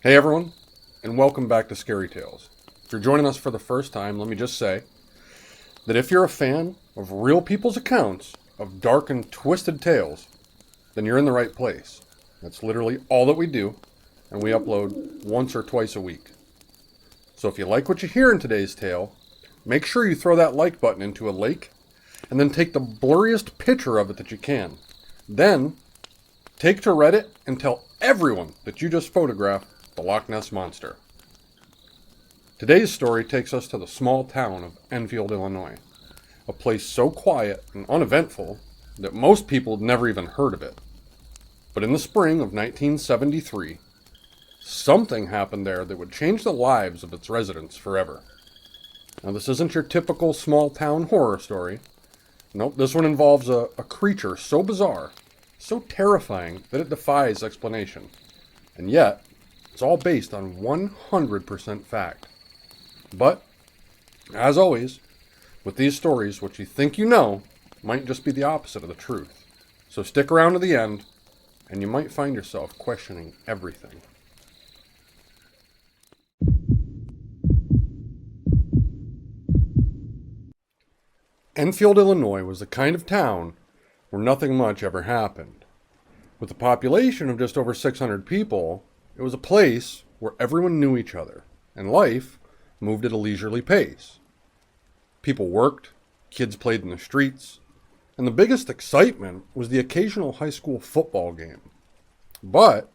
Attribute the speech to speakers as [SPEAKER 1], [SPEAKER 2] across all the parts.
[SPEAKER 1] Hey everyone, and welcome back to Scary Tales. If you're joining us for the first time, let me just say that if you're a fan of real people's accounts of dark and twisted tales, then you're in the right place. That's literally all that we do, and we upload once or twice a week. So if you like what you hear in today's tale, make sure you throw that like button into a lake, and then take the blurriest picture of it that you can. Then, take to Reddit and tell everyone that you just photographed the Loch Ness Monster. Today's story takes us to the small town of Enfield, Illinois, a place so quiet and uneventful that most people had never even heard of it. But in the spring of 1973, something happened there that would change the lives of its residents forever. Now, this isn't your typical small town horror story. Nope, this one involves a creature so bizarre, so terrifying that it defies explanation. And yet, it's all based on 100% fact. But, as always, with these stories, what you think you know might just be the opposite of the truth. So stick around to the end, and you might find yourself questioning everything. Enfield, Illinois was the kind of town where nothing much ever happened. With a population of just over 600 people, it was a place where everyone knew each other, and life moved at a leisurely pace. People worked, kids played in the streets, and the biggest excitement was the occasional high school football game. But,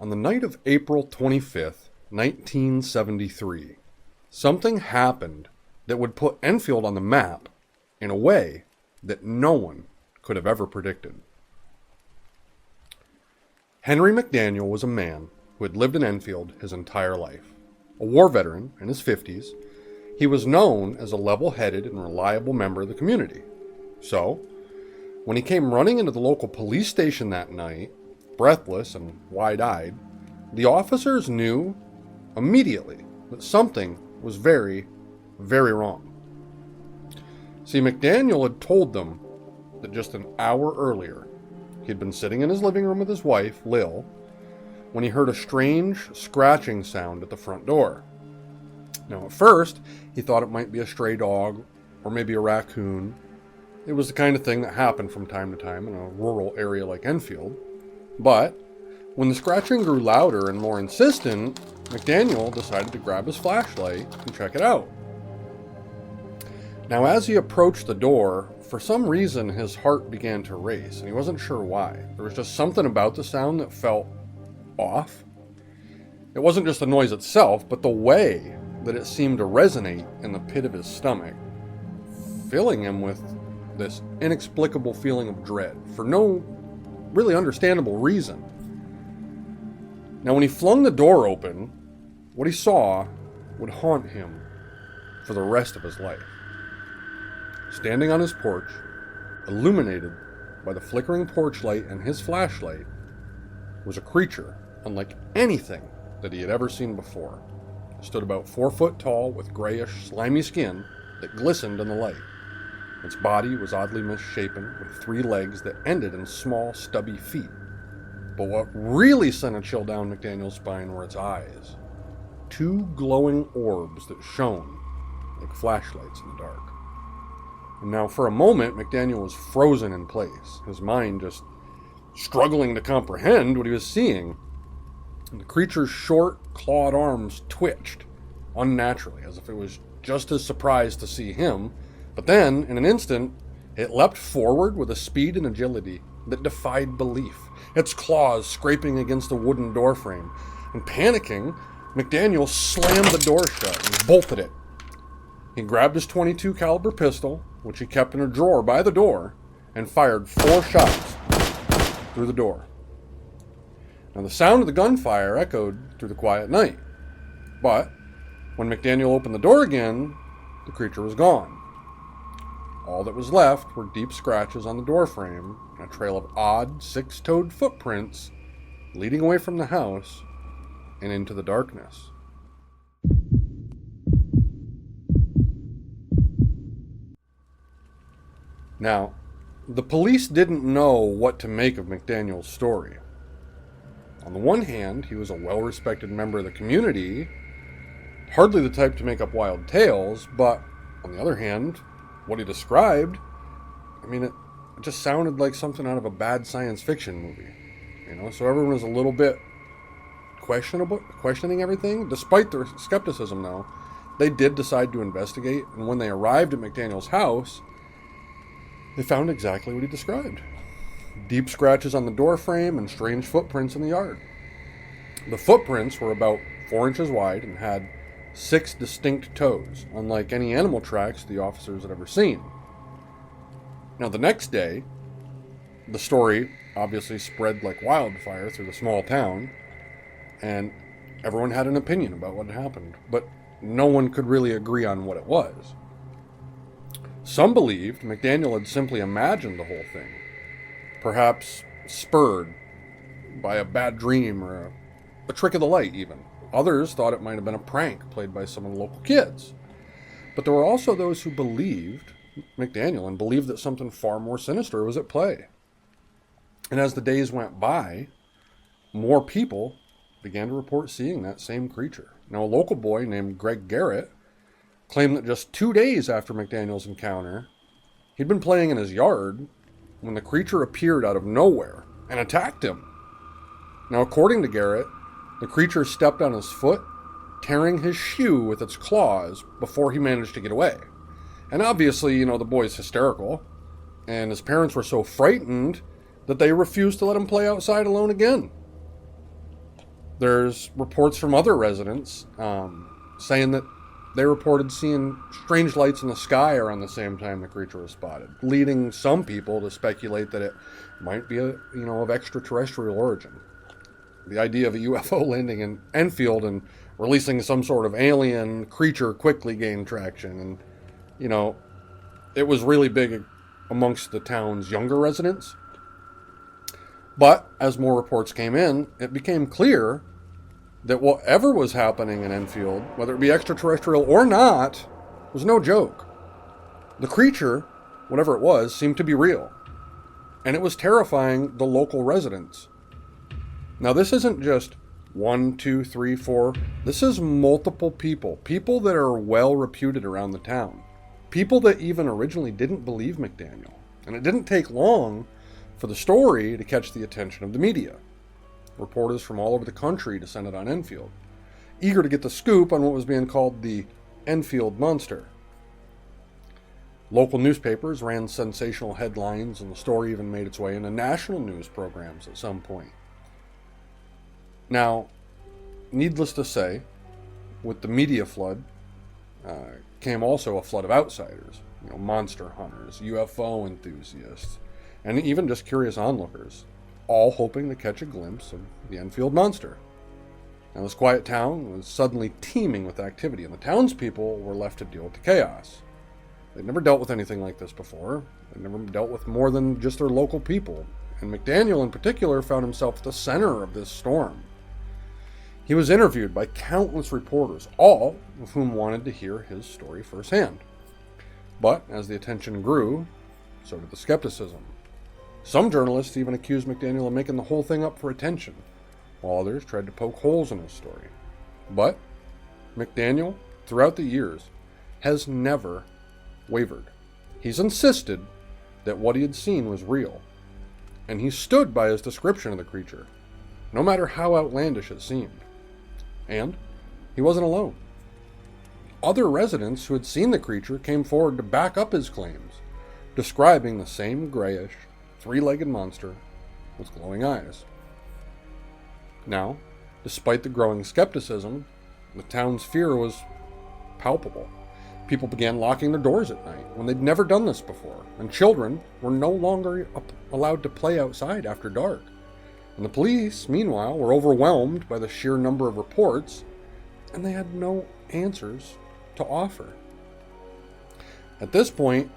[SPEAKER 1] on the night of April 25th, 1973, something happened that would put Enfield on the map in a way that no one could have ever predicted. Henry McDaniel was a man who had lived in Enfield his entire life. A war veteran in his 50s, he was known as a level-headed and reliable member of the community. So, when he came running into the local police station that night, breathless and wide-eyed, the officers knew immediately that something was very, very wrong. See, McDaniel had told them that just an hour earlier, he'd been sitting in his living room with his wife, Lil, when he heard a strange scratching sound at the front door. Now, at first, he thought it might be a stray dog or maybe a raccoon. It was the kind of thing that happened from time to time in a rural area like Enfield. But when the scratching grew louder and more insistent, McDaniel decided to grab his flashlight and check it out. Now, as he approached the door, for some reason his heart began to race, and he wasn't sure why. There was just something about the sound that felt off. It wasn't just the noise itself, but the way that it seemed to resonate in the pit of his stomach, filling him with this inexplicable feeling of dread, for no really understandable reason. Now, when he flung the door open, what he saw would haunt him for the rest of his life. Standing on his porch, illuminated by the flickering porch light and his flashlight, was a creature unlike anything that he had ever seen before. It stood about 4 foot tall with grayish, slimy skin that glistened in the light. Its body was oddly misshapen, with 3 legs that ended in small, stubby feet. But what really sent a chill down McDaniel's spine were its eyes. 2 glowing orbs that shone like flashlights in the dark. And now, for a moment, McDaniel was frozen in place, his mind just struggling to comprehend what he was seeing. And the creature's short, clawed arms twitched unnaturally, as if it was just as surprised to see him. But then, in an instant, it leapt forward with a speed and agility that defied belief, its claws scraping against the wooden doorframe. And panicking, McDaniel slammed the door shut and bolted it. He grabbed his .22 caliber pistol, which he kept in a drawer by the door, and fired 4 shots through the door. Now, the sound of the gunfire echoed through the quiet night. But when McDaniel opened the door again, the creature was gone. All that was left were deep scratches on the doorframe and a trail of odd, 6-toed footprints leading away from the house and into the darkness. Now, the police didn't know what to make of McDaniel's story. On the one hand, he was a well-respected member of the community, hardly the type to make up wild tales, but on the other hand, what he described, it just sounded like something out of a bad science fiction movie. So everyone was a little bit questioning everything. Despite their skepticism, though, they did decide to investigate, and when they arrived at McDaniel's house, they found exactly what he described. Deep scratches on the door frame and strange footprints in the yard. The footprints were about 4 inches wide and had 6 distinct toes, unlike any animal tracks the officers had ever seen. Now, the next day, the story obviously spread like wildfire through the small town, and everyone had an opinion about what had happened, but no one could really agree on what it was. Some believed McDaniel had simply imagined the whole thing, perhaps spurred by a bad dream or a trick of the light even. Others thought it might have been a prank played by some of the local kids. But there were also those who believed McDaniel and believed that something far more sinister was at play. And as the days went by, more people began to report seeing that same creature. Now, a local boy named Greg Garrett claimed that just 2 days after McDaniel's encounter, he'd been playing in his yard when the creature appeared out of nowhere and attacked him. Now, according to Garrett, the creature stepped on his foot, tearing his shoe with its claws before he managed to get away. And obviously, the boy's hysterical, and his parents were so frightened that they refused to let him play outside alone again. There's reports from other residents saying that they reported seeing strange lights in the sky around the same time the creature was spotted, leading some people to speculate that it might be of extraterrestrial origin. The idea of a UFO landing in Enfield and releasing some sort of alien creature quickly gained traction, and it was really big amongst the town's younger residents. But as more reports came in, it became clear that whatever was happening in Enfield, whether it be extraterrestrial or not, was no joke. The creature, whatever it was, seemed to be real, and it was terrifying the local residents. Now, this isn't just 1, 2, 3, 4. This is multiple people that are well reputed around the town, people that even originally didn't believe McDaniel. And it didn't take long for the story to catch the attention of the media. Reporters from all over the country descended on Enfield, eager to get the scoop on what was being called the Enfield Monster. Local newspapers ran sensational headlines, and the story even made its way into national news programs at some point. Now, needless to say, with the media flood came also a flood of outsiders, monster hunters, UFO enthusiasts, and even just curious onlookers, all hoping to catch a glimpse of the Enfield Monster. Now, this quiet town was suddenly teeming with activity, and the townspeople were left to deal with the chaos. They'd never dealt with anything like this before. They'd never dealt with more than just their local people, and McDaniel in particular found himself at the center of this storm. He was interviewed by countless reporters, all of whom wanted to hear his story firsthand. But as the attention grew, so did the skepticism. Some journalists even accused McDaniel of making the whole thing up for attention, while others tried to poke holes in his story. But McDaniel, throughout the years, has never wavered. He's insisted that what he had seen was real, and he stood by his description of the creature, no matter how outlandish it seemed. And he wasn't alone. Other residents who had seen the creature came forward to back up his claims, describing the same grayish, 3-legged monster with glowing eyes. Now, despite the growing skepticism, the town's fear was palpable. People began locking their doors at night when they'd never done this before, and children were no longer allowed to play outside after dark. And the police, meanwhile, were overwhelmed by the sheer number of reports, and they had no answers to offer. At this point,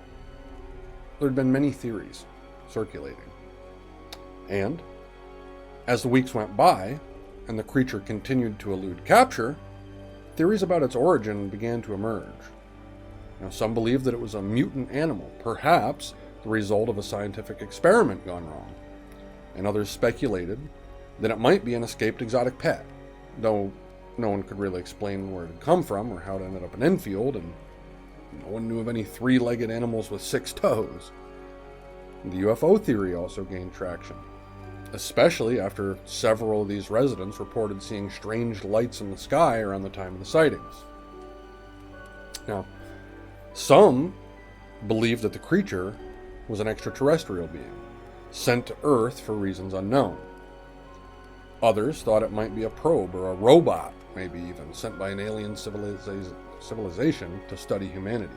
[SPEAKER 1] there had been many theories circulating. And as the weeks went by, and the creature continued to elude capture, theories about its origin began to emerge. Now, some believed that it was a mutant animal, perhaps the result of a scientific experiment gone wrong. And others speculated that it might be an escaped exotic pet, though no one could really explain where it had come from or how it ended up in Enfield, and no one knew of any three-legged animals with 6 toes. The UFO theory also gained traction, especially after several of these residents reported seeing strange lights in the sky around the time of the sightings. Now, some believed that the creature was an extraterrestrial being, sent to Earth for reasons unknown. Others thought it might be a probe or a robot, maybe even sent by an alien civilization to study humanity.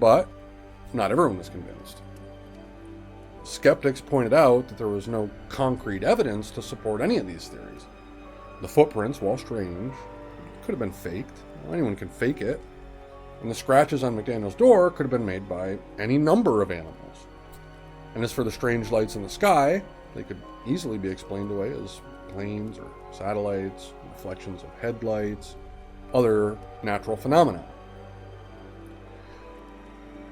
[SPEAKER 1] But not everyone was convinced. Skeptics pointed out that there was no concrete evidence to support any of these theories. The footprints, while strange, could have been faked. Anyone can fake it. And the scratches on McDaniel's door could have been made by any number of animals. And as for the strange lights in the sky, they could easily be explained away as planes or satellites, reflections of headlights, other natural phenomena.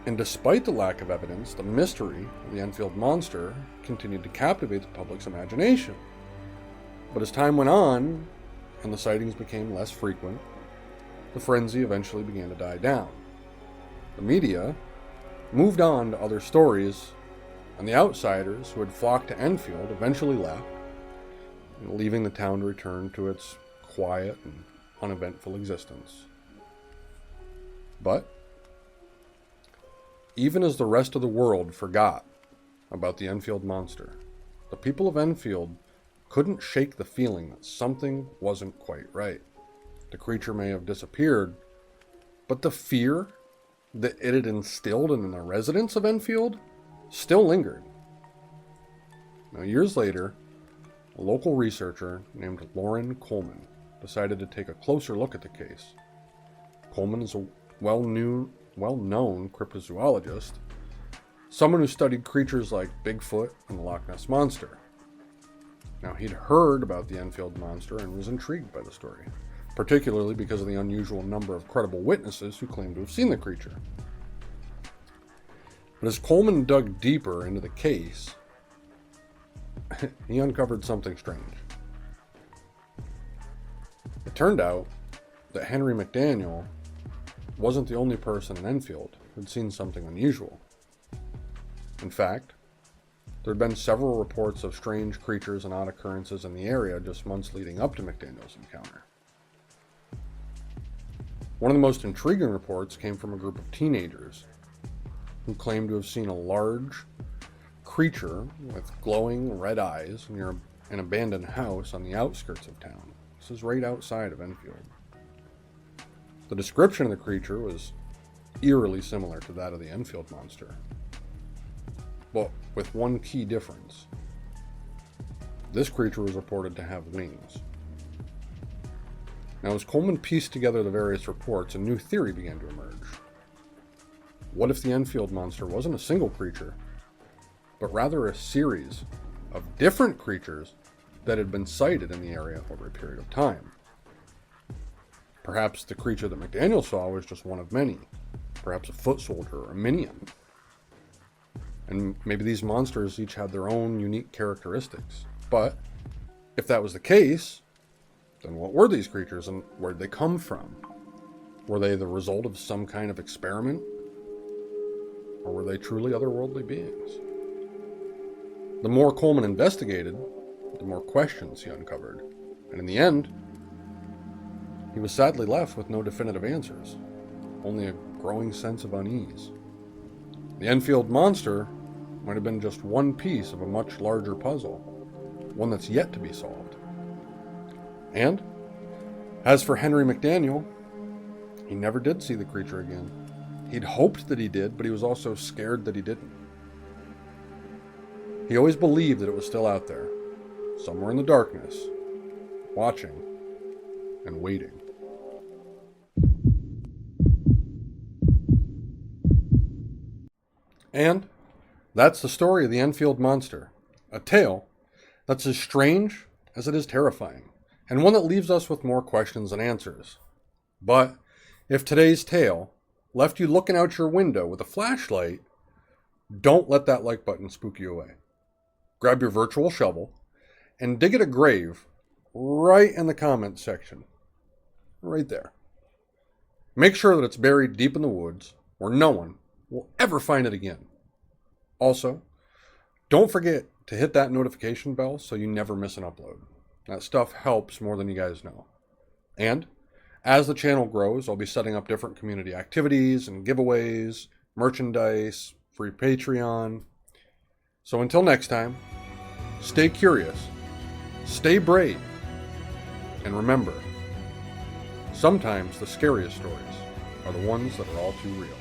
[SPEAKER 1] And despite the lack of evidence, the mystery of the Enfield monster continued to captivate the public's imagination. But as time went on, and the sightings became less frequent, the frenzy eventually began to die down. The media moved on to other stories, and the outsiders who had flocked to Enfield eventually left, leaving the town to return to its quiet and uneventful existence. But even as the rest of the world forgot about the Enfield monster, the people of Enfield couldn't shake the feeling that something wasn't quite right. The creature may have disappeared, but the fear that it had instilled in the residents of Enfield still lingered. Now, years later, a local researcher named Loren Coleman decided to take a closer look at the case. Coleman is a well-known cryptozoologist, someone who studied creatures like Bigfoot and the Loch Ness Monster. Now, he'd heard about the Enfield monster and was intrigued by the story, particularly because of the unusual number of credible witnesses who claimed to have seen the creature. But as Coleman dug deeper into the case, he uncovered something strange. It turned out that Henry McDaniel wasn't the only person in Enfield who'd seen something unusual. In fact, there had been several reports of strange creatures and odd occurrences in the area just months leading up to McDaniel's encounter. One of the most intriguing reports came from a group of teenagers who claimed to have seen a large creature with glowing red eyes near an abandoned house on the outskirts of town. This is right outside of Enfield. The description of the creature was eerily similar to that of the Enfield monster, but with one key difference. This creature was reported to have wings. Now, as Coleman pieced together the various reports, a new theory began to emerge. What if the Enfield monster wasn't a single creature, but rather a series of different creatures that had been sighted in the area over a period of time? Perhaps the creature that McDaniel saw was just one of many, perhaps a foot soldier or a minion. And maybe these monsters each had their own unique characteristics. But if that was the case, then what were these creatures and where did they come from? Were they the result of some kind of experiment? Or were they truly otherworldly beings? The more Coleman investigated, the more questions he uncovered. And in the end, he was sadly left with no definitive answers, only a growing sense of unease. The Enfield monster might have been just one piece of a much larger puzzle, one that's yet to be solved. And as for Henry McDaniel, he never did see the creature again. He'd hoped that he did, but he was also scared that he didn't. He always believed that it was still out there, somewhere in the darkness, watching and waiting. And that's the story of the Enfield monster, a tale that's as strange as it is terrifying, and one that leaves us with more questions than answers. But if today's tale left you looking out your window with a flashlight, don't let that like button spook you away. Grab your virtual shovel and dig at a grave right in the comments section. Right there. Make sure that it's buried deep in the woods where no one will ever find it again. Also, don't forget to hit that notification bell so you never miss an upload. That stuff helps more than you guys know. And as the channel grows, I'll be setting up different community activities and giveaways, merchandise, free Patreon. So until next time, stay curious, stay brave, and remember, sometimes the scariest stories are the ones that are all too real.